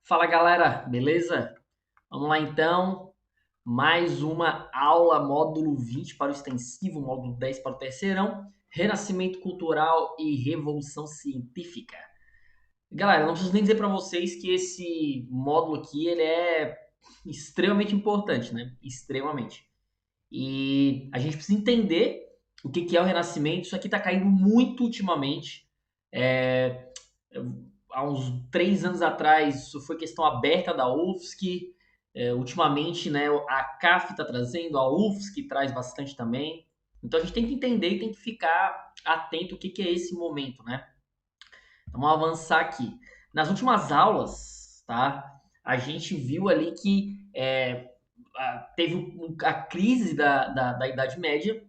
Fala galera, beleza? Vamos lá então. Mais uma aula, módulo 20 para o extensivo, módulo 10 para o terceirão. Renascimento cultural e revolução científica. Galera, não preciso nem dizer para vocês que esse módulo aqui ele é extremamente importante, né? Extremamente. E a gente precisa entender o que é o Renascimento. Isso aqui está caindo muito ultimamente. É, Há uns 3 anos atrás, isso foi questão aberta da UFSC. Ultimamente, né, a CAF está trazendo, a UFSC traz bastante também. Então a gente tem que entender e tem que ficar atento o que é esse momento, né? Então, vamos avançar aqui. Nas últimas aulas, tá? A gente viu ali que teve a crise da Idade Média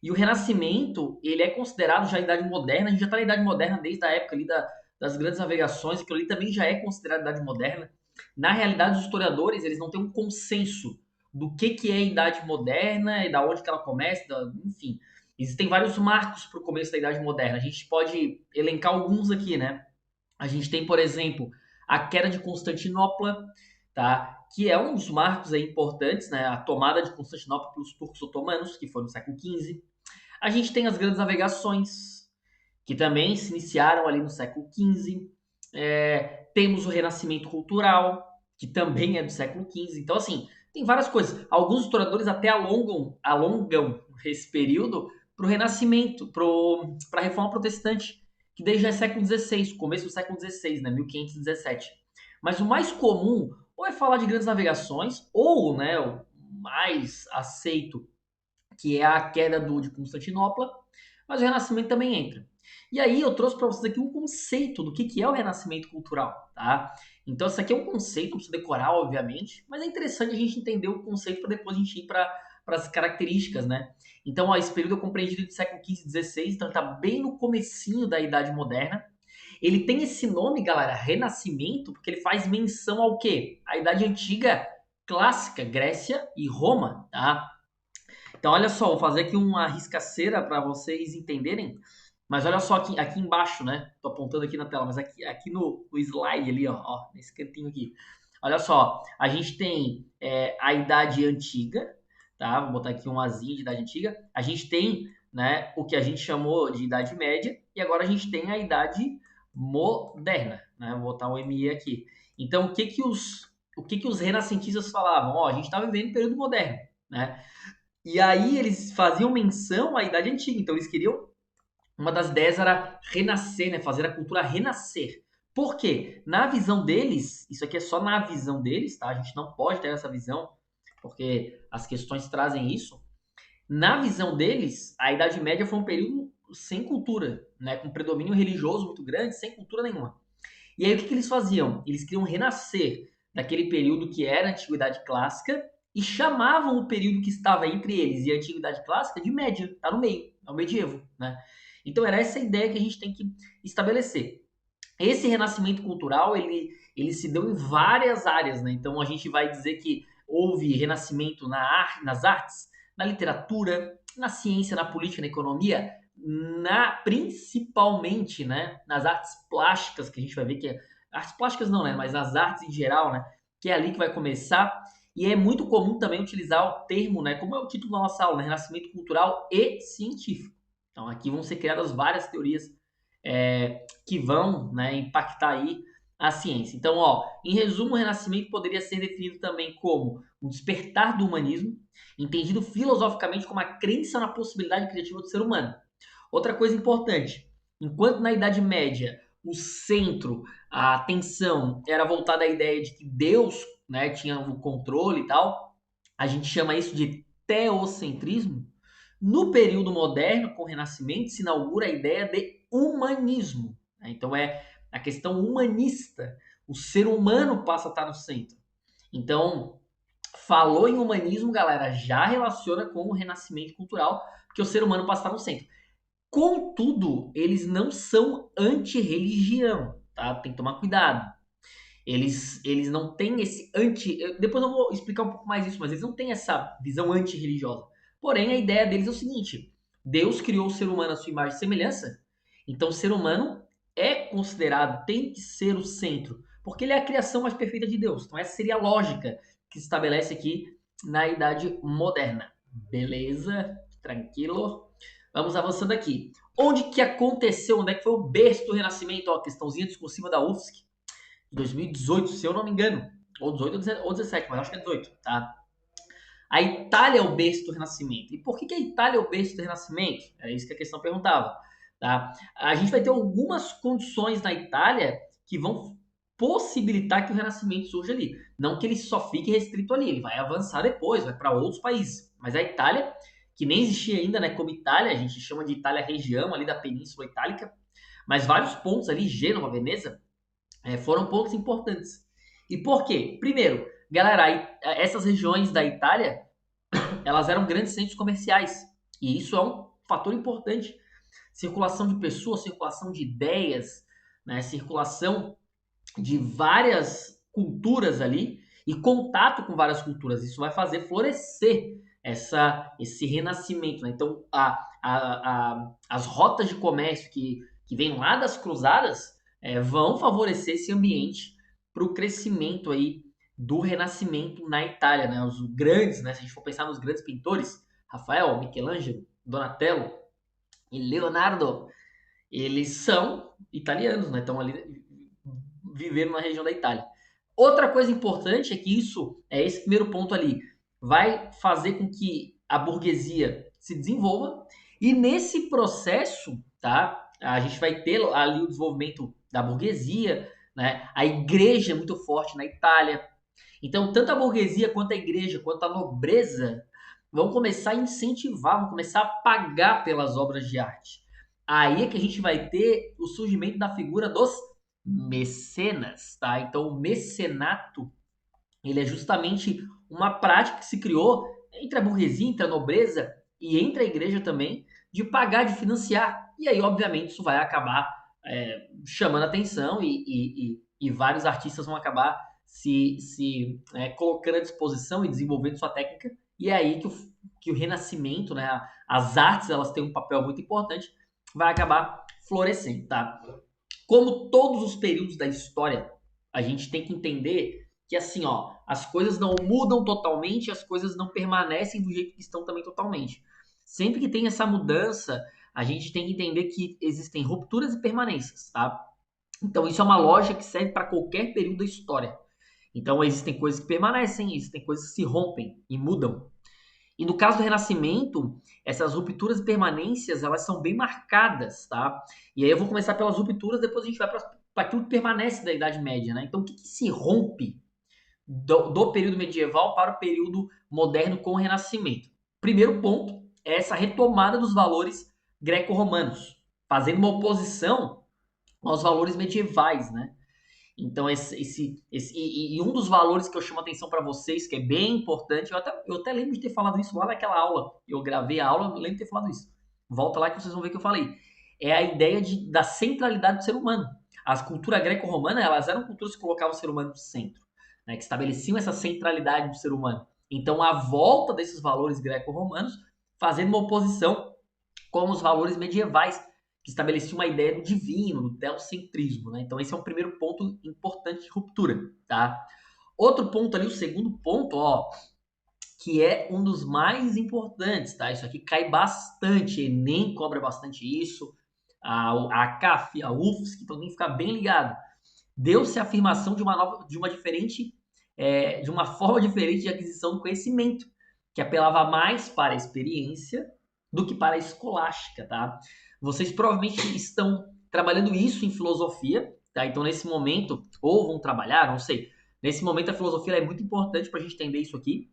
e o Renascimento, ele é considerado já a Idade Moderna. A gente já está na Idade Moderna desde a época ali das grandes navegações, aquilo ali também já é considerado Idade Moderna. Na realidade, os historiadores, eles não têm um consenso do que é a Idade Moderna e da onde que ela começa, enfim. Existem vários marcos para o começo da Idade Moderna. A gente pode elencar alguns aqui, né? A gente tem, por exemplo, a queda de Constantinopla, tá? Que é um dos marcos aí importantes, né? A tomada de Constantinopla pelos turcos otomanos, que foi no século XV. A gente tem as grandes navegações, que também se iniciaram ali no século XV. Temos o Renascimento Cultural, que também é do século XV. Então, assim, tem várias coisas. Alguns historiadores até alongam esse período para o Renascimento, para a Reforma Protestante, que desde já é século XVI, começo do século XVI, né, 1517. Mas o mais comum ou é falar de grandes navegações, ou, né, o mais aceito, que é a queda de Constantinopla, mas o Renascimento também entra. E aí eu trouxe para vocês aqui um conceito do que é o Renascimento cultural, tá? Então isso aqui é um conceito, não precisa decorar, obviamente, mas é interessante a gente entender o conceito para depois a gente ir para as características, né? Então, ó, esse período é compreendido de século XV e XVI, então está bem no comecinho da Idade Moderna. Ele tem esse nome, galera, Renascimento, porque ele faz menção ao quê? A Idade Antiga clássica, Grécia e Roma, tá? Então, olha só, vou fazer aqui uma riscaceira para vocês entenderem. Mas olha só aqui embaixo, né? Tô apontando aqui na tela, mas aqui no slide ali, ó, nesse cantinho aqui. Olha só, a gente tem a Idade Antiga, tá? Vou botar aqui um azinho de Idade Antiga. A gente tem, né, o que a gente chamou de Idade Média e agora a gente tem a Idade Moderna, né? Vou botar um ME aqui. Então, o que que os renascentistas falavam? Ó, a gente está vivendo um período moderno, né? E aí eles faziam menção à Idade Antiga, então eles queriam. Uma das ideias era renascer, né? Fazer a cultura renascer. Por quê? Na visão deles, isso aqui é só na visão deles, tá? A gente não pode ter essa visão, porque as questões trazem isso. Na visão deles, a Idade Média foi um período sem cultura, né? Com predomínio religioso muito grande, sem cultura nenhuma. E aí o que eles faziam? Eles queriam renascer daquele período que era a Antiguidade Clássica e chamavam o período que estava entre eles e a Antiguidade Clássica de média, tá no meio, é o medievo, né? Então era essa a ideia que a gente tem que estabelecer. Esse renascimento cultural, ele se deu em várias áreas, né? Então a gente vai dizer que houve renascimento nas artes, na literatura, na ciência, na política, na economia, principalmente, né, nas artes plásticas, que a gente vai ver que artes plásticas não, né, mas nas artes em geral, né, que é ali que vai começar. E é muito comum também utilizar o termo, né, como é o título da nossa aula, né, renascimento cultural e científico. Então aqui vão ser criadas várias teorias que vão, né, impactar aí a ciência. Então, ó, em resumo, o Renascimento poderia ser definido também como um despertar do humanismo, entendido filosoficamente como a crença na possibilidade criativa do ser humano. Outra coisa importante, enquanto na Idade Média o centro, a atenção era voltada à ideia de que Deus, né, tinha o controle e tal, a gente chama isso de teocentrismo. No período moderno, com o Renascimento, se inaugura a ideia de humanismo, né? Então é a questão humanista. O ser humano passa a estar no centro. Então, falou em humanismo, galera, já relaciona com o renascimento cultural, porque o ser humano passa a estar no centro. Contudo, eles não são anti-religião, tá? Tem que tomar cuidado. Eles não têm esse anti. Depois eu vou explicar um pouco mais isso, mas eles não têm essa visão anti-religiosa. Porém, a ideia deles é o seguinte: Deus criou o ser humano à sua imagem e semelhança, então o ser humano é considerado, tem que ser o centro. porque ele é a criação mais perfeita de Deus. Então essa seria a lógica que se estabelece aqui na Idade Moderna. Beleza? Tranquilo? Vamos avançando aqui. Onde que aconteceu? Onde é que foi o berço do Renascimento? Ó, questãozinha discursiva da UFSC, 2018, se eu não me engano. Ou 18 ou 17, mas acho que é 18, tá? A Itália é o berço do Renascimento. E por que a Itália é o berço do Renascimento? É isso que a questão perguntava. Tá? A gente vai ter algumas condições na Itália que vão possibilitar que o Renascimento surja ali. Não que ele só fique restrito ali, ele vai avançar depois, vai para outros países. Mas a Itália, que nem existia ainda, né, como Itália, a gente chama de Itália região ali da Península Itálica, mas vários pontos ali, Gênova, Veneza, foram pontos importantes. E por quê? Primeiro, galera, essas regiões da Itália, elas eram grandes centros comerciais. E isso é um fator importante. Circulação de pessoas, circulação de ideias, né? Circulação de várias culturas ali e contato com várias culturas. Isso vai fazer florescer esse renascimento. Né? Então, as rotas de comércio que vêm lá das cruzadas vão favorecer esse ambiente para o crescimento aí do renascimento na Itália. Né? Os grandes, né? Se a gente for pensar nos grandes pintores, Rafael, Michelangelo, Donatello e Leonardo, eles são italianos, né? Estão ali vivendo na região da Itália. Outra coisa importante é que esse primeiro ponto ali, vai fazer com que a burguesia se desenvolva e nesse processo, tá? A gente vai ter ali o desenvolvimento da burguesia, né? A igreja é muito forte na Itália. Então, tanto a burguesia quanto a igreja, quanto a nobreza vão começar a incentivar, vão começar a pagar pelas obras de arte. Aí é que a gente vai ter o surgimento da figura dos mecenas, tá? Então, o mecenato, ele é justamente uma prática que se criou entre a burguesia, entre a nobreza e entre a igreja também, de pagar, de financiar. E aí, obviamente, isso vai acabar chamando atenção e vários artistas vão acabar se colocando à disposição e desenvolvendo sua técnica. E é aí que o renascimento, né, as artes, elas têm um papel muito importante, vai acabar florescendo, tá? Como todos os períodos da história, a gente tem que entender que assim, ó, as coisas não mudam totalmente, as coisas não permanecem do jeito que estão também totalmente. Sempre que tem essa mudança, a gente tem que entender que existem rupturas e permanências, tá? Então isso é uma lógica que serve para qualquer período da história. Então existem coisas que permanecem, existem coisas que se rompem e mudam. E no caso do Renascimento, essas rupturas e permanências, elas são bem marcadas, tá? E aí eu vou começar pelas rupturas, depois a gente vai para aquilo que permanece da Idade Média, né? Então, o que se rompe do período medieval para o período moderno com o Renascimento? Primeiro ponto é essa retomada dos valores greco-romanos, fazendo uma oposição aos valores medievais, né? Então, e um dos valores que eu chamo a atenção para vocês, que é bem importante, eu até lembro de ter falado isso lá naquela aula. Eu gravei a aula, eu lembro de ter falado isso. Volta lá que vocês vão ver que eu falei. É a ideia da centralidade do ser humano. As culturas greco-romanas, elas eram culturas que colocavam o ser humano no centro, né, que estabeleciam essa centralidade do ser humano. Então, a volta desses valores greco-romanos, fazendo uma oposição com os valores medievais, que estabelecia uma ideia do divino, do teocentrismo, né? Então esse é um primeiro ponto importante de ruptura, tá? Outro ponto ali, o segundo ponto, ó, que é um dos mais importantes, tá? Isso aqui cai bastante, Enem cobra bastante isso, a CAF, a UFSC, então tem que ficar bem ligado. Deu-se a afirmação de de uma forma diferente de aquisição do conhecimento, que apelava mais para a experiência do que para a escolástica, tá? Vocês provavelmente estão trabalhando isso em filosofia, tá? Então, nesse momento, ou vão trabalhar, não sei. Nesse momento, a filosofia é muito importante para a gente entender isso aqui.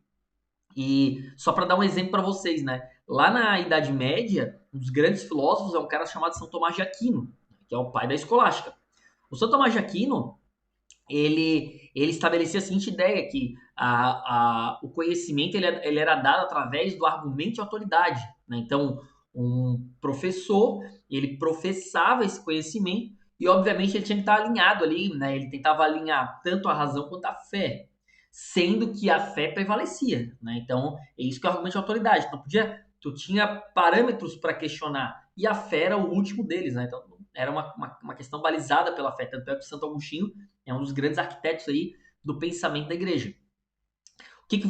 E só para dar um exemplo para vocês, né? Lá na Idade Média, um dos grandes filósofos é um cara chamado São Tomás de Aquino, que é o pai da escolástica. O São Tomás de Aquino, ele estabelecia a seguinte ideia, que o conhecimento ele era dado através do argumento e autoridade. Né? Então, um professor, ele professava esse conhecimento e, obviamente, ele tinha que estar alinhado ali, né? Ele tentava alinhar tanto a razão quanto a fé, sendo que a fé prevalecia. Né? Então, é isso que é o argumento de autoridade. Então, tu tinha parâmetros para questionar e a fé era o último deles. Né? Então, era uma questão balizada pela fé. Tanto é que o Santo Agostinho É um dos grandes arquitetos aí do pensamento da igreja. O que que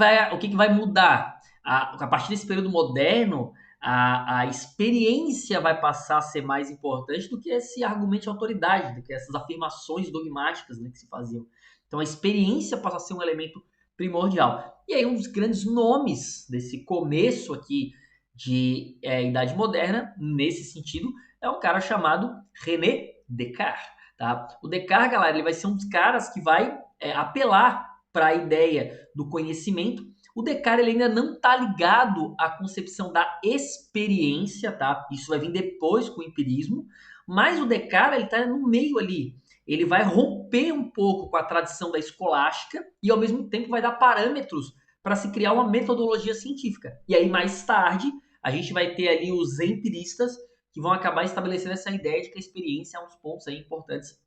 vai mudar? A partir desse período moderno, a experiência vai passar a ser mais importante do que esse argumento de autoridade, do que essas afirmações dogmáticas, né, que se faziam. Então a experiência passa a ser um elemento primordial. E aí um dos grandes nomes desse começo aqui de Idade Moderna, nesse sentido, é um cara chamado René Descartes. Tá? O Descartes, galera, ele vai ser um dos caras que vai apelar para a ideia do conhecimento. O Descartes ele ainda não está ligado à concepção da experiência, tá? Isso vai vir depois com o empirismo, mas o Descartes ele está no meio ali. Ele vai romper um pouco com a tradição da escolástica e ao mesmo tempo vai dar parâmetros para se criar uma metodologia científica. E aí mais tarde a gente vai ter ali os empiristas que vão acabar estabelecendo essa ideia de que a experiência é um dos pontos aí importantes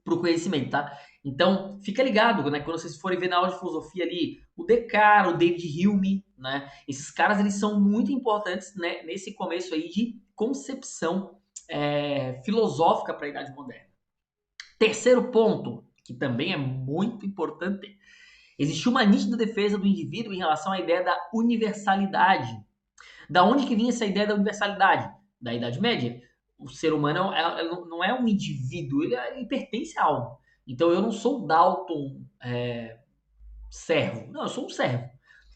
para o conhecimento, tá? Então, fica ligado, né? Quando vocês forem ver na aula de filosofia ali, o Descartes, o David Hume, né? Esses caras, eles são muito importantes, né? Nesse começo aí de concepção filosófica para a Idade Moderna. Terceiro ponto, que também é muito importante, existiu uma nítida defesa do indivíduo em relação à ideia da universalidade. Da onde que vinha essa ideia da universalidade? Da Idade Média. O ser humano não é um indivíduo, ele pertence a algo. Então eu não sou Dalton servo. Não, eu sou um servo.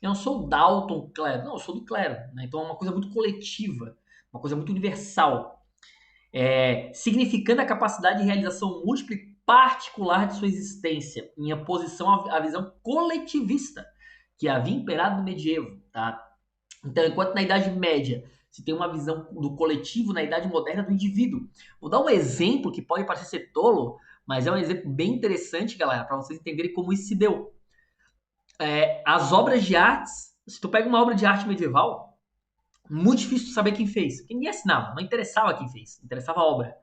Eu não sou Dalton clero. Não, eu sou do clero. Né? Então é uma coisa muito coletiva, uma coisa muito universal. Significando a capacidade de realização múltipla e particular de sua existência, em oposição à visão coletivista que havia imperado no medievo. Tá? Então, enquanto na Idade Média se tem uma visão do coletivo, na Idade Moderna do indivíduo. Vou dar um exemplo que pode parecer ser tolo, mas é um exemplo bem interessante, galera, para vocês entenderem como isso se deu. As obras de artes, se tu pega uma obra de arte medieval, muito difícil de saber quem fez. Porque ninguém assinava, não interessava quem fez, interessava a obra.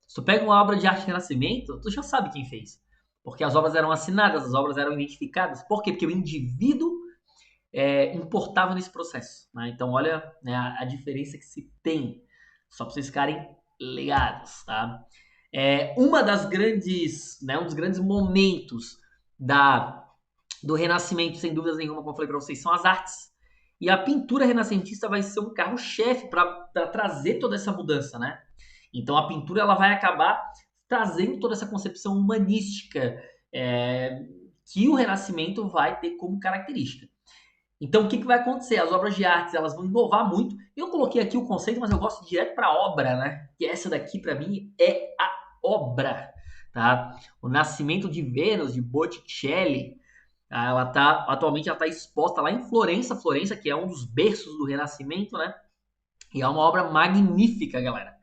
Se tu pega uma obra de arte de Renascimento, tu já sabe quem fez. Porque as obras eram assinadas, as obras eram identificadas. Por quê? Porque o indivíduo importava nesse processo. Né? Então, olha, né, a diferença que se tem, só para vocês ficarem ligados. Tá? Uma das grandes, né, um dos grandes momentos do Renascimento, sem dúvidas nenhuma, como eu falei para vocês, são as artes. E a pintura renascentista vai ser um carro-chefe para trazer toda essa mudança, né? Então a pintura ela vai acabar trazendo toda essa concepção humanística que o Renascimento vai ter como característica. Então, o que vai acontecer? As obras de arte elas vão inovar muito. Eu coloquei aqui o conceito, mas eu gosto direto para a obra, né? Que essa daqui, para mim, é a obra. Tá? O Nascimento de Vênus, de Botticelli, atualmente ela está exposta lá em Florença, que é um dos berços do Renascimento, né? E é uma obra magnífica, galera,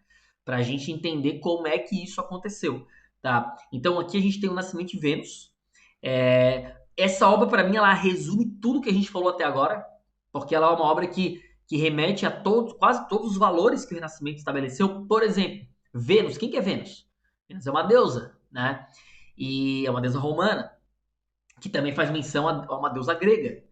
para a gente entender como é que isso aconteceu. Tá? Então, aqui a gente tem o Nascimento de Vênus. Essa obra, para mim, ela resume tudo que a gente falou até agora, porque ela é uma obra que remete a quase todos os valores que o Renascimento estabeleceu. Por exemplo, Vênus. Quem que é Vênus? Vênus é uma deusa, né? E é uma deusa romana, que também faz menção a uma deusa grega.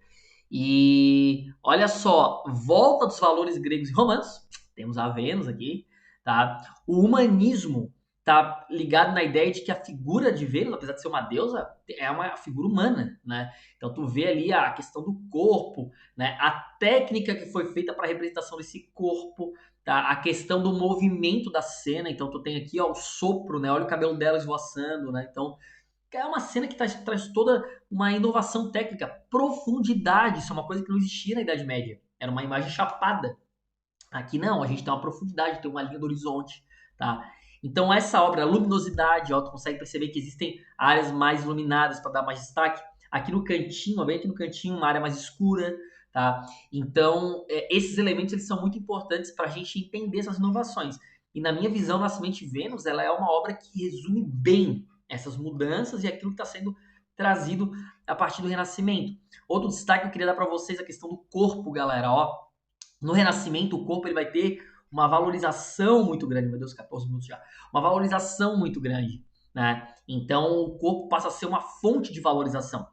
E olha só, volta dos valores gregos e romanos, temos a Vênus aqui, tá? O humanismo tá ligado na ideia de que a figura de Vênus, apesar de ser uma deusa, é uma figura humana, né? Então tu vê ali a questão do corpo, né? A técnica que foi feita para a representação desse corpo, tá? A questão do movimento da cena, então tu tem aqui ó, o sopro, né? Olha o cabelo dela esvoaçando, né? Então é uma cena que traz toda uma inovação técnica, profundidade, isso é uma coisa que não existia na Idade Média, era uma imagem chapada. Aqui não, a gente tem uma profundidade, tem uma linha do horizonte, tá? Então essa obra, a luminosidade, ó, tu consegue perceber que existem áreas mais iluminadas para dar mais destaque. Aqui no cantinho, ó, bem aqui no cantinho, uma área mais escura, tá? Então esses elementos eles são muito importantes para a gente entender essas inovações. E na minha visão, Nascimento de Vênus, ela é uma obra que resume bem essas mudanças e aquilo que está sendo trazido a partir do Renascimento. Outro destaque que eu queria dar para vocês é a questão do corpo, galera, ó. No Renascimento, o corpo ele vai ter uma valorização muito grande. Meu Deus, 14 minutos já. Uma valorização muito grande. Né? Então, o corpo passa a ser uma fonte de valorização.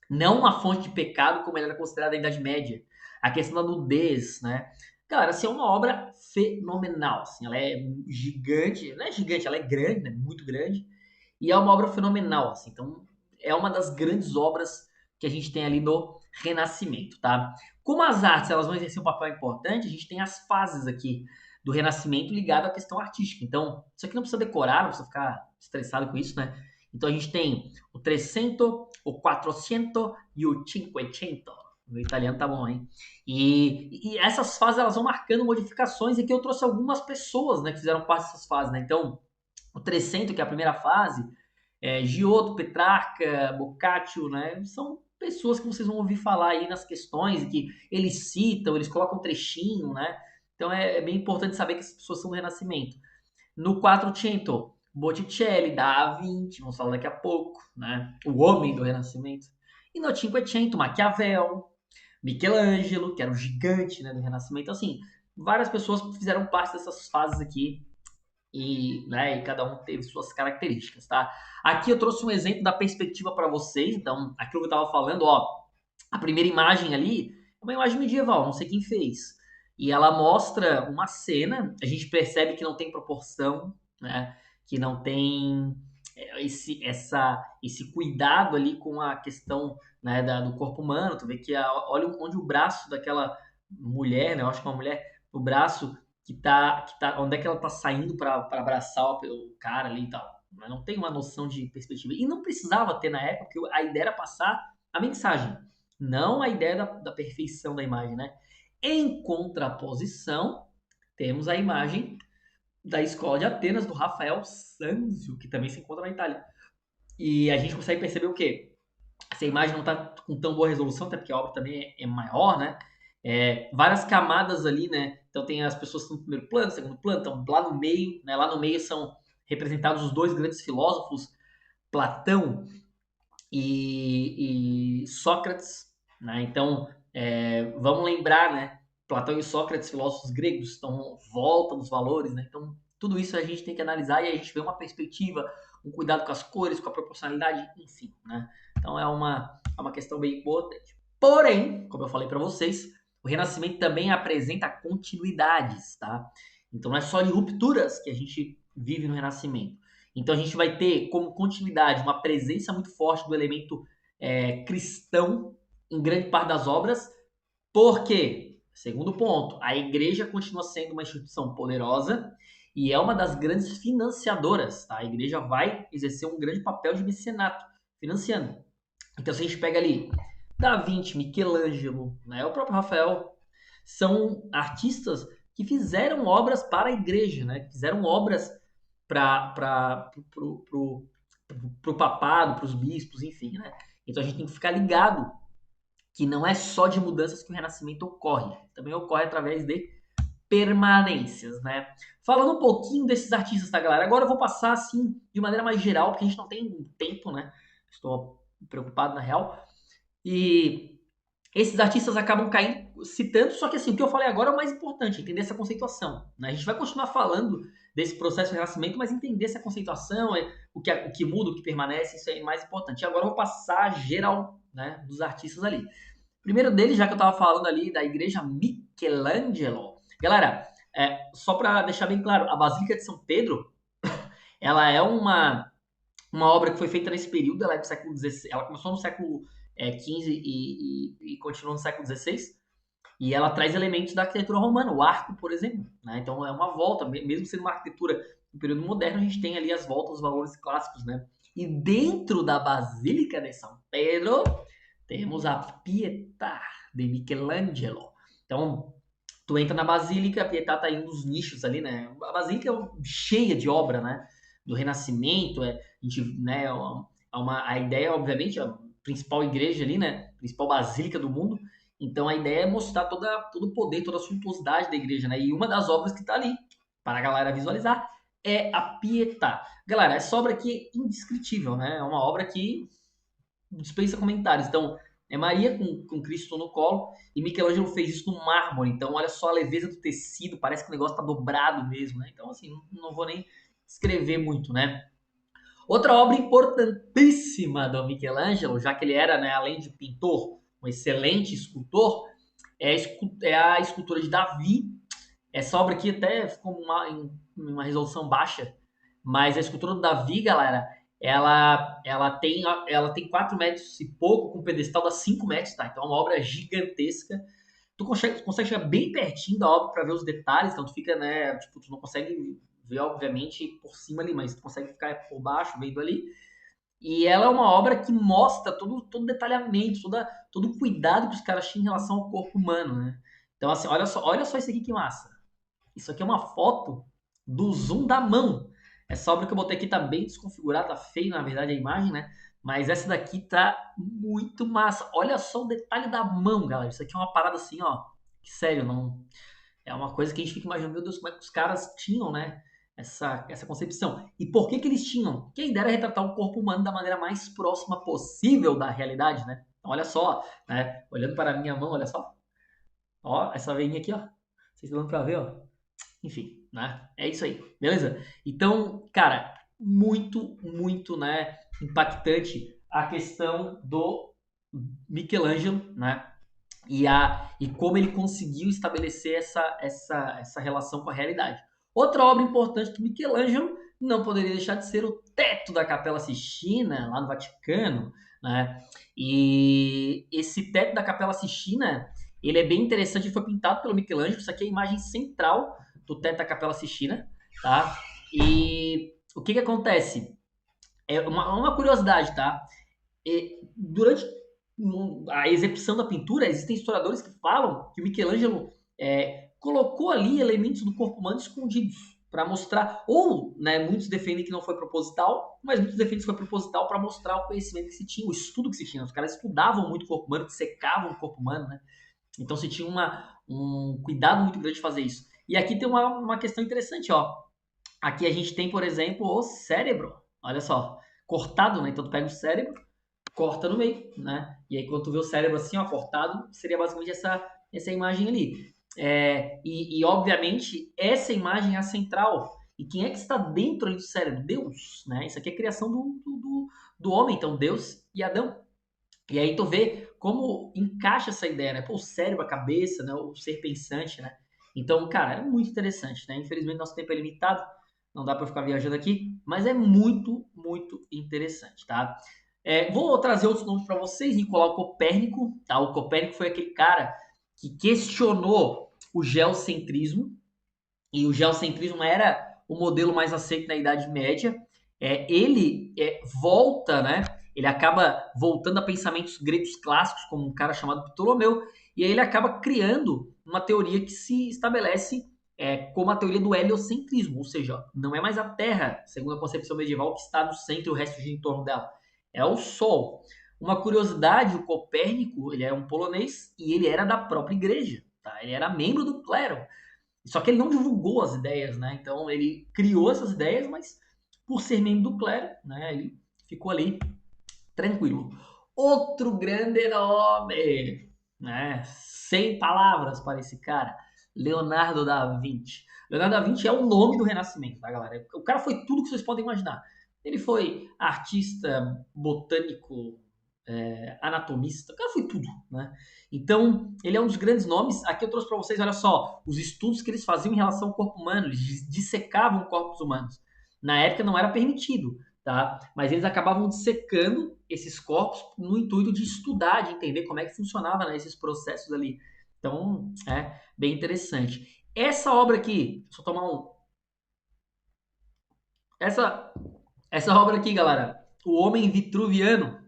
Não uma fonte de pecado, como ele era considerado na Idade Média. A questão da nudez, né? Cara, assim, é uma obra fenomenal. Assim, ela é gigante. Não é gigante, ela é grande, né? Muito grande. e é uma obra fenomenal, assim. Então, é uma das grandes obras que a gente tem ali no Renascimento, tá? Como as artes elas vão exercer um papel importante, a gente tem as fases aqui do Renascimento ligado à questão artística. Então, isso aqui não precisa decorar, não precisa ficar estressado com isso, né? Então, a gente tem o 300, o 400 e o 500. O italiano tá bom, hein? E essas fases elas vão marcando modificações e aqui eu trouxe algumas pessoas, né, que fizeram parte dessas fases, né? Então, o 300, que é a primeira fase, Giotto, Petrarca, Boccaccio, né? São pessoas que vocês vão ouvir falar aí nas questões e que eles citam, eles colocam um trechinho, né? Então é bem importante saber que essas pessoas são do Renascimento. No 400, Botticelli, Da Vinci, vamos falar daqui a pouco, né? O homem do Renascimento. E no 500, Maquiavel, Michelangelo, que era o gigante, né, do Renascimento. Então, assim, várias pessoas fizeram parte dessas fases aqui e cada um teve suas características, tá? Aqui eu trouxe um exemplo da perspectiva para vocês. Então, aquilo que eu estava falando, ó, a primeira imagem ali é uma imagem medieval, não sei quem fez. E ela mostra uma cena, a gente percebe que não tem proporção, né? Que não tem esse cuidado ali com a questão, né, do corpo humano. Tu vê que olha onde o braço daquela mulher, né? Eu acho que é uma mulher, o braço onde é que ela tá saindo para abraçar o cara ali e tal. Mas não tem uma noção de perspectiva. E não precisava ter na época, porque a ideia era passar a mensagem, não a ideia da perfeição da imagem, né? Em contraposição, temos a imagem da escola de Atenas, do Rafael Sanzio, que também se encontra na Itália. E a gente consegue perceber o quê? Essa imagem não está com tão boa resolução, até porque a obra também é maior, né? Várias camadas ali, né? Então tem as pessoas que estão no primeiro plano, segundo plano, então lá no meio, né? Lá no meio são representados os dois grandes filósofos, Platão e Sócrates, né? Então vamos lembrar, né? Platão e Sócrates, filósofos gregos, estão volta dos valores, né? Então tudo isso a gente tem que analisar e a gente vê uma perspectiva, um cuidado com as cores, com a proporcionalidade, enfim, né? Então é uma questão bem importante. Porém, como eu falei para vocês, o Renascimento também apresenta continuidades, tá? Então não é só de rupturas que a gente vive no Renascimento. Então a gente vai ter como continuidade uma presença muito forte do elemento cristão em grande parte das obras, porque, segundo ponto, a igreja continua sendo uma instituição poderosa e é uma das grandes financiadoras, tá? A igreja vai exercer um grande papel de mecenato, financiando. Então, se a gente pega ali Da Vinci, Michelangelo, né, o próprio Rafael, são artistas que fizeram obras para a igreja, né? Fizeram obras para o papado, para os bispos, enfim, né? Então a gente tem que ficar ligado que não é só de mudanças que o renascimento ocorre, também ocorre através de permanências, né? Falando um pouquinho desses artistas, tá, galera? Agora eu vou passar assim de maneira mais geral, porque a gente não tem tempo, né? Estou preocupado na real. E esses artistas acabam caindo, citando, só que assim, o que eu falei agora é o mais importante, entender essa conceituação, né? A gente vai continuar falando desse processo de renascimento, mas entender essa conceituação, o que muda, o que permanece, isso é mais importante. E agora eu vou passar a geral, né, dos artistas ali. Primeiro deles, já que eu estava falando ali da igreja Michelangelo. Galera, só para deixar bem claro, a Basílica de São Pedro, ela é uma obra que foi feita nesse período, ela é do século XVI, ela começou no século XV e continuou no século XVI, e ela traz elementos da arquitetura romana, o arco, por exemplo, né? Então é uma volta, mesmo sendo uma arquitetura do período moderno, a gente tem ali as voltas, os valores clássicos, né? E dentro da Basílica de São Pedro, temos a Pietà de Michelangelo. Então, tu entra na Basílica, a Pietà tá em um dos nichos ali, né? A Basílica é cheia de obra, né? Do Renascimento, a gente, né? A ideia, obviamente, a principal igreja ali, né? Principal basílica do mundo. Então, a ideia é mostrar todo o poder, toda a suntuosidade da igreja, né? E uma das obras que tá ali, para a galera visualizar, é a Pietà. Galera, essa obra aqui é indescritível, né? É uma obra que dispensa comentários. Então, é Maria com Cristo no colo e Michelangelo fez isso no mármore. Então, olha só a leveza do tecido, parece que o negócio tá dobrado mesmo, né? Então, assim, não vou nem escrever muito, né? Outra obra importantíssima do Michelangelo, já que ele era, né, além de pintor, um excelente escultor, é a escultura de Davi. Essa obra aqui até ficou em uma resolução baixa, mas a escultura do Davi, galera, ela tem 4 metros e pouco, com um pedestal dá 5 metros, tá? Então é uma obra gigantesca. Tu consegue chegar bem pertinho da obra para ver os detalhes, então tu fica, né, tipo, tu não consegue ver, obviamente, por cima ali, mas tu consegue ficar por baixo, vendo ali. E ela é uma obra que mostra todo detalhamento, todo o cuidado que os caras tinham em relação ao corpo humano, né? Então, assim, olha só isso aqui que massa. Isso aqui é uma foto do zoom da mão. Essa obra que eu botei aqui tá bem desconfigurada, tá feio, na verdade, a imagem, né? Mas essa daqui tá muito massa. Olha só o detalhe da mão, galera. Isso aqui é uma parada assim, ó. Que sério, não. É uma coisa que a gente fica imaginando, meu Deus, como é que os caras tinham, né? Essa concepção. E por que que eles tinham? Quem dera retratar o corpo humano da maneira mais próxima possível da realidade, né? Então, olha só, né? Olhando para a minha mão, olha só. Ó, essa veinha aqui, ó. Vocês estão dando pra ver, ó. Enfim, né? É isso aí, beleza? Então, cara, muito, muito, né, impactante a questão do Michelangelo, né? E como ele conseguiu estabelecer essa relação com a realidade. Outra obra importante do Michelangelo não poderia deixar de ser o teto da Capela Sistina, lá no Vaticano, né? E esse teto da Capela Sistina, ele é bem interessante, ele foi pintado pelo Michelangelo, isso aqui é a imagem central do teto da Capela Sistina, tá? E o que que acontece? É uma curiosidade, tá? Durante a execução da pintura, existem historiadores que falam que o Michelangelo colocou ali elementos do corpo humano escondidos para mostrar, ou, né, muitos defendem que não foi proposital, mas muitos defendem que foi proposital para mostrar o conhecimento que se tinha, o estudo que se tinha. Os caras estudavam muito o corpo humano, secavam o corpo humano, né? Então se tinha um cuidado muito grande de fazer isso. E aqui tem uma questão interessante, ó. Aqui a gente tem, por exemplo, o cérebro. Olha só, cortado, né? Então tu pega o cérebro, corta no meio, né? E aí quando tu vê o cérebro assim, ó, cortado, seria basicamente essa imagem ali. Obviamente, essa imagem é a central. E quem é que está dentro ali do cérebro? Deus, né? Isso aqui é criação do homem, então Deus e Adão. E aí tu vê como encaixa essa ideia, né? Pô, o cérebro, a cabeça, né? O ser pensante, né? Então, cara, é muito interessante, né? Infelizmente nosso tempo é limitado, não dá para ficar viajando aqui, mas é muito, muito interessante, tá? Vou trazer outros nomes para vocês, Nicolau Copérnico, tá? O Copérnico foi aquele cara que questionou o geocentrismo, e o geocentrismo era o modelo mais aceito na Idade Média. Ele volta, né? Ele acaba voltando a pensamentos gregos clássicos, como um cara chamado Ptolomeu, e aí ele acaba criando uma teoria que se estabelece como a teoria do heliocentrismo, ou seja, não é mais a Terra, segundo a concepção medieval, que está no centro e o resto gira em torno dela. É o Sol. Uma curiosidade, o Copérnico, ele é um polonês e ele era da própria igreja, tá? Ele era membro do clero. Só que ele não divulgou as ideias, né? Então ele criou essas ideias, mas por ser membro do clero, né? Ele ficou ali tranquilo. Outro grande nome, né? Sem palavras para esse cara, Leonardo da Vinci. Leonardo da Vinci é o nome do Renascimento, tá, galera? O cara foi tudo que vocês podem imaginar. Ele foi artista, botânico, anatomista, o cara foi tudo, né? Então, ele é um dos grandes nomes. Aqui eu trouxe para vocês, olha só, os estudos que eles faziam em relação ao corpo humano, eles dissecavam corpos humanos. Na época não era permitido, tá? Mas eles acabavam dissecando esses corpos no intuito de estudar, de entender como é que funcionava, né, esses processos ali. Então, é bem interessante. Essa obra aqui, deixa eu tomar um. Essa, essa obra aqui, galera, O Homem Vitruviano,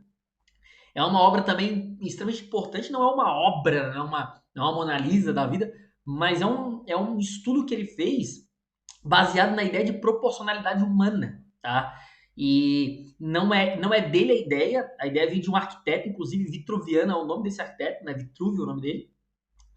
é uma obra também extremamente importante, não é uma obra, não é uma Mona Lisa da vida, mas é um estudo que ele fez baseado na ideia de proporcionalidade humana, tá? E não é dele a ideia vem de um arquiteto, inclusive Vitruviano é o nome desse arquiteto, né? Vitruvio é o nome dele.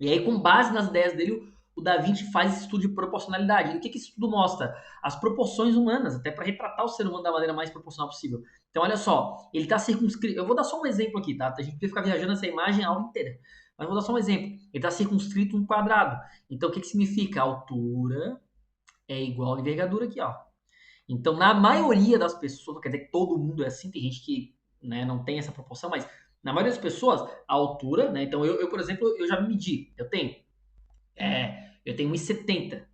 E aí, com base nas ideias dele, o Da Vinci faz esse estudo de proporcionalidade. E o que esse estudo mostra? As proporções humanas, até para retratar o ser humano da maneira mais proporcional possível. Então, olha só, ele está circunscrito. Eu vou dar só um exemplo aqui, tá? A gente podia ficar viajando essa imagem a aula inteira. Mas eu vou dar só um exemplo. Ele está circunscrito em um quadrado. Então, o que significa? A altura é igual à envergadura aqui, ó. Então, na maioria das pessoas, não quer dizer que todo mundo é assim, tem gente que, né, não tem essa proporção, mas na maioria das pessoas, a altura, né? Então, por exemplo, eu já me medi. Eu tenho 1,70.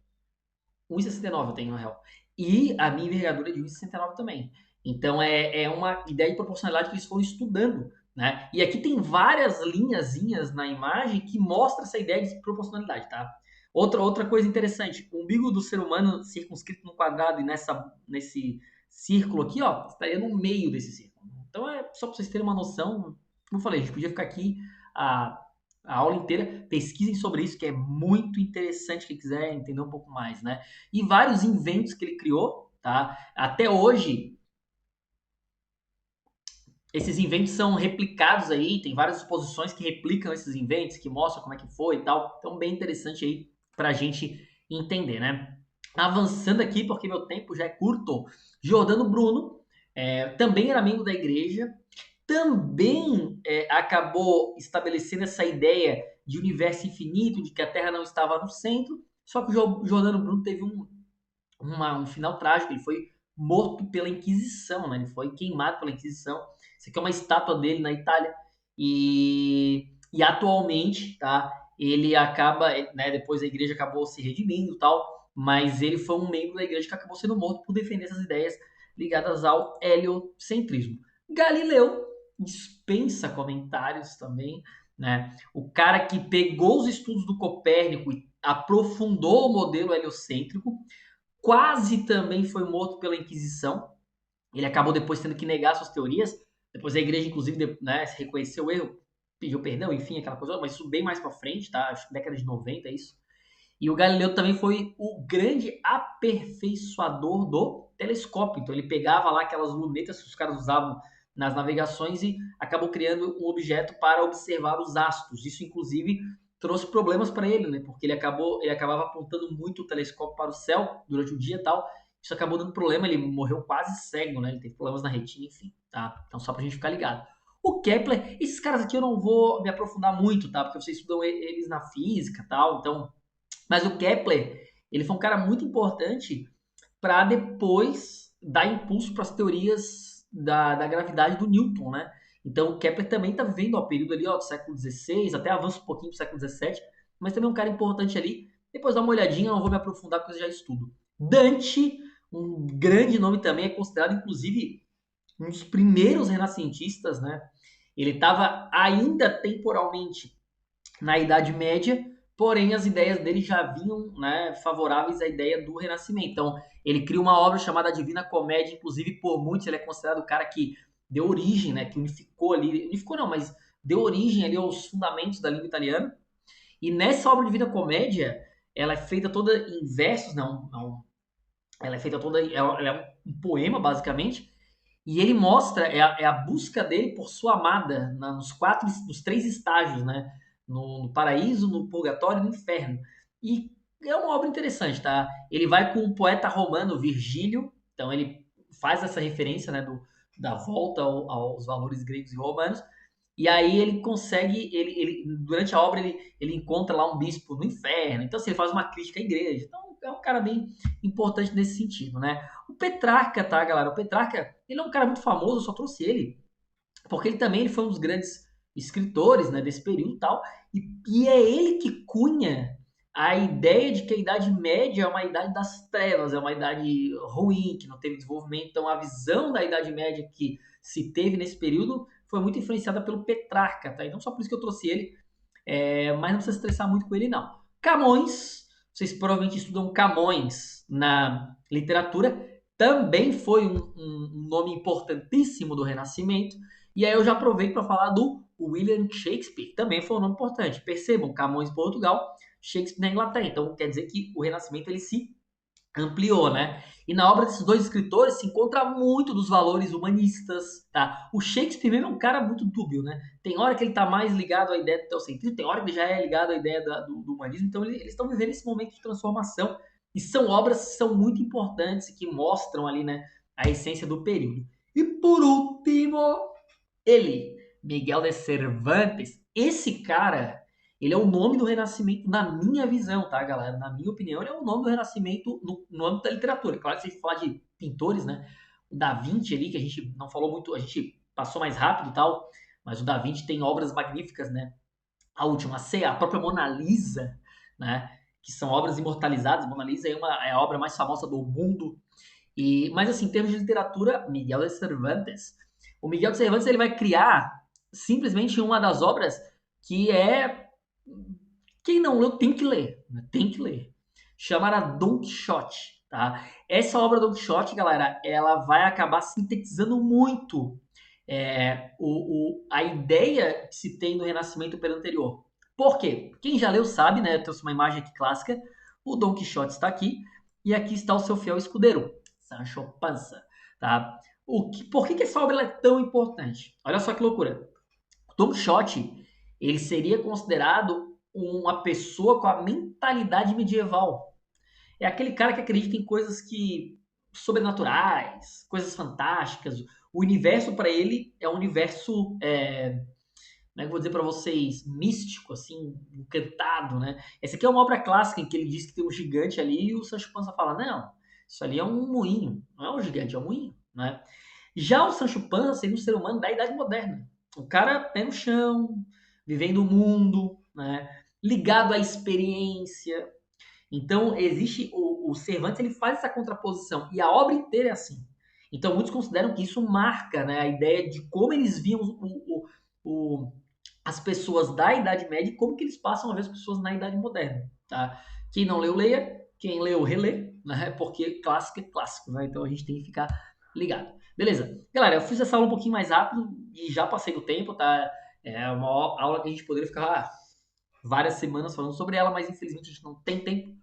1,69 eu tenho, na real. E a minha envergadura é de 1,69 também. Então é uma ideia de proporcionalidade que eles foram estudando, né? E aqui tem várias linhazinhas na imagem que mostra essa ideia de proporcionalidade, tá? Outra coisa interessante, o umbigo do ser humano circunscrito no quadrado e nesse círculo aqui, ó, estaria no meio desse círculo. Então é só para vocês terem uma noção, como eu falei, a gente podia ficar aqui a, a aula inteira, pesquisem sobre isso, que é muito interessante, quem quiser entender um pouco mais, né? E vários inventos que ele criou, tá? Até hoje, esses inventos são replicados aí, tem várias exposições que replicam esses inventos, que mostram como é que foi e tal. Então, bem interessante aí para a gente entender, né? Avançando aqui, porque meu tempo já é curto, Giordano Bruno também era membro da igreja, também acabou estabelecendo essa ideia de universo infinito, de que a Terra não estava no centro, só que o Giordano Bruno teve um final trágico, ele foi morto pela Inquisição, né? Ele foi queimado pela Inquisição. Isso aqui é uma estátua dele na Itália. E atualmente, tá? Ele acaba, né? Depois a igreja acabou se redimindo e tal, mas ele foi um membro da igreja que acabou sendo morto por defender essas ideias ligadas ao heliocentrismo. Galileu dispensa comentários também, né? O cara que pegou os estudos do Copérnico e aprofundou o modelo heliocêntrico, quase também foi morto pela Inquisição. Ele acabou depois tendo que negar suas teorias. Depois a igreja, inclusive, né, reconheceu o erro, pediu perdão, enfim, aquela coisa, mas isso bem mais para frente, tá? Acho que década de 90 é isso. E o Galileu também foi o grande aperfeiçoador do telescópio. Então ele pegava lá aquelas lunetas que os caras usavam nas navegações e acabou criando um objeto para observar os astros. Isso, inclusive, trouxe problemas para ele, né? Porque ele acabava apontando muito o telescópio para o céu durante o dia e tal. Isso acabou dando problema, ele morreu quase cego, né? Ele teve problemas na retina, enfim, tá? Então só pra gente ficar ligado. O Kepler, esses caras aqui eu não vou me aprofundar muito, tá? Porque vocês estudam eles na física e tal, então. Mas o Kepler, ele foi um cara muito importante para depois dar impulso para as teorias da gravidade do Newton, né? Então o Kepler também está vivendo o período ali ó, do século XVI, até avança um pouquinho para o século XVII, mas também é um cara importante ali. Depois dá uma olhadinha, eu não vou me aprofundar porque eu já estudo. Dante, um grande nome também, é considerado inclusive um dos primeiros renascentistas, né? Ele estava ainda temporalmente na Idade Média, porém as ideias dele já vinham, né, favoráveis à ideia do Renascimento. Então, ele cria uma obra chamada Divina Comédia, inclusive por muitos ele é considerado o cara que deu origem, né, que unificou ali, unificou não, mas deu origem ali aos fundamentos da língua italiana. E nessa obra Divina Comédia, ela é feita toda em versos, não, não ela é feita toda, ela é um poema basicamente, e ele mostra é a busca dele por sua amada nos três estágios, né? No paraíso, no purgatório e no inferno. E é uma obra interessante, tá? Ele vai com o poeta romano Virgílio, então ele faz essa referência, né, da volta aos valores gregos e romanos. E aí ele consegue, durante a obra ele encontra lá um bispo no inferno. Então assim, ele faz uma crítica à igreja. Então é um cara bem importante nesse sentido, né? O Petrarca, tá, galera? O Petrarca, ele é um cara muito famoso, eu só trouxe ele, porque ele foi um dos grandes escritores, né, desse período e tal, e é ele que cunha a ideia de que a Idade Média é uma idade das trevas, é uma idade ruim, que não teve desenvolvimento. Então, a visão da Idade Média que se teve nesse período foi muito influenciada pelo Petrarca, tá? Então, só por isso que eu trouxe ele, mas não precisa se estressar muito com ele, não. Camões, vocês provavelmente estudam Camões na literatura, também foi um nome importantíssimo do Renascimento. E aí eu já aproveito para falar do William Shakespeare, que também foi um nome importante. Percebam, Camões em Portugal, Shakespeare na Inglaterra. Então quer dizer que o Renascimento ele se ampliou, né? E na obra desses dois escritores se encontra muito dos valores humanistas, tá? O Shakespeare mesmo é um cara muito dúbio, né? Tem hora que ele tá mais ligado à ideia do teocentrismo, tem hora que ele já é ligado à ideia do humanismo, então eles estão vivendo esse momento de transformação e são obras que são muito importantes e que mostram ali, né, a essência do período. E por último, ele, Miguel de Cervantes, esse cara, ele é o nome do Renascimento na minha visão, tá, galera? Na minha opinião, ele é o nome do Renascimento no âmbito da literatura. Claro que se a gente falar de pintores, né? O Da Vinci ali, que a gente não falou muito, a gente passou mais rápido e tal, mas o Da Vinci tem obras magníficas, né? A última, a própria Mona Lisa, né? Que são obras imortalizadas. Mona Lisa é a obra mais famosa do mundo Mas assim, em termos de literatura, Miguel de Cervantes. O Miguel de Cervantes ele vai criar simplesmente uma das obras que é quem não leu tem que ler, né? Tem que ler. Chamada Don Quixote, tá? Essa obra Don Quixote, galera, ela vai acabar sintetizando muito a ideia que se tem do Renascimento pelo anterior. Por quê? Quem já leu sabe, né? Eu trouxe uma imagem aqui clássica. O Don Quixote está aqui e aqui está o seu fiel escudeiro, Sancho Panza, tá? Por que essa obra é tão importante? Olha só que loucura. Don Quixote, ele seria considerado uma pessoa com a mentalidade medieval. É aquele cara que acredita em coisas que sobrenaturais, coisas fantásticas. O universo para ele é um universo, como é que eu vou dizer para vocês, místico, assim, encantado, né? Essa aqui é uma obra clássica em que ele diz que tem um gigante ali e o Sancho Panza fala, não, isso ali é um moinho, não é um gigante, é um moinho, né? Já o Sancho Panza seria um ser humano da Idade Moderna. O cara pé no chão, vivendo o mundo, né? Ligado à experiência. Então, existe o Cervantes, ele faz essa contraposição e a obra inteira é assim. Então, muitos consideram que isso marca, né, a ideia de como eles viam o, as pessoas da Idade Média e como que eles passam a ver as pessoas na Idade Moderna, tá? Quem não leu, leia. Quem leu, relê, né? Porque clássico é clássico, né? Então a gente tem que ficar ligado. Beleza. Galera, eu fiz essa aula um pouquinho mais rápido e já passei do tempo, tá? É uma aula que a gente poderia ficar várias semanas falando sobre ela, mas infelizmente a gente não tem tempo.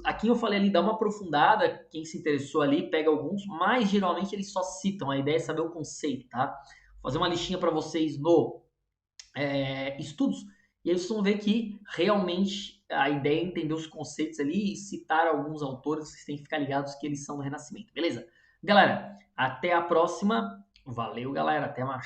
Aqui eu falei ali, dá uma aprofundada, quem se interessou ali, pega alguns, mas geralmente eles só citam, a ideia é saber o conceito, tá? Vou fazer uma listinha para vocês no estudos, e aí vocês vão ver que realmente a ideia é entender os conceitos ali e citar alguns autores, vocês têm que ficar ligados que eles são do Renascimento, beleza? Galera, até a próxima. Valeu, galera. Até mais.